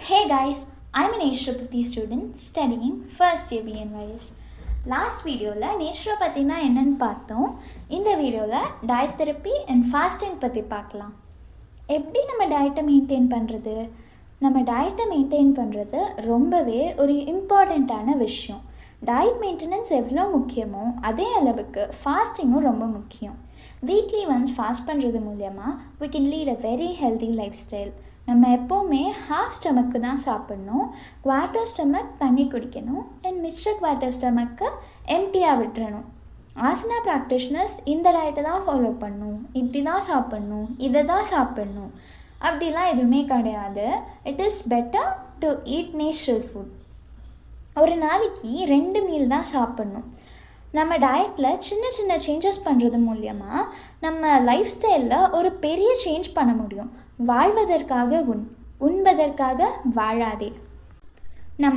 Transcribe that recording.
Hey guys, I'm an naturopathy student studying first year BNYS. Last வீடியோவில் நேச்சுரோபதினா என்னென்னு பார்த்தோம். இந்த வீடியோவில் டயட் தெரப்பி அண்ட் ஃபாஸ்டிங் பற்றி பார்க்கலாம். எப்படி நம்ம டயட்டை மெயின்டைன் பண்ணுறது? நம்ம டயட்டை மெயின்டைன் பண்ணுறது ரொம்பவே ஒரு இம்பார்ட்டண்ட்டான விஷயம். டயட் மெயின்டெனன்ஸ் எவ்வளோ முக்கியமோ அதே அளவுக்கு ஃபாஸ்டிங்கும் ரொம்ப முக்கியம். வீக்லி ஒன்ஸ் ஃபாஸ்ட் பண்ணுறது மூலயமா we can lead a very healthy lifestyle. நம்ம எப்போவுமே ஹாஃப் ஸ்டமக்கு தான் சாப்பிட்ணும். குவார்ட்டர் ஸ்டமக் தண்ணி குடிக்கணும் அண்ட் மிச்ச குவார்ட்டர் ஸ்டமக்கை எம்டியாக விட்டுறணும். ஆசனா ப்ராக்டிஷனர்ஸ் இந்த டயட்டை தான் ஃபாலோ பண்ணணும், இப்படி தான் சாப்பிட்ணும், இதை தான் சாப்பிட்ணும் அப்படிலாம் எதுவுமே கிடையாது. It is better to eat natural food. ஒரு நாளைக்கு 2 மீல் தான் சாப்பிட்ணும். நம்ம டயட்டில் சின்ன சின்ன சேஞ்சஸ் பண்ணுறது மூலயமா நம்ம லைஃப் ஸ்டைலில் ஒரு பெரிய சேஞ்ச் பண்ண முடியும். வாழ்வதற்காக உண்பதற்காக வாழாதே. நம்ம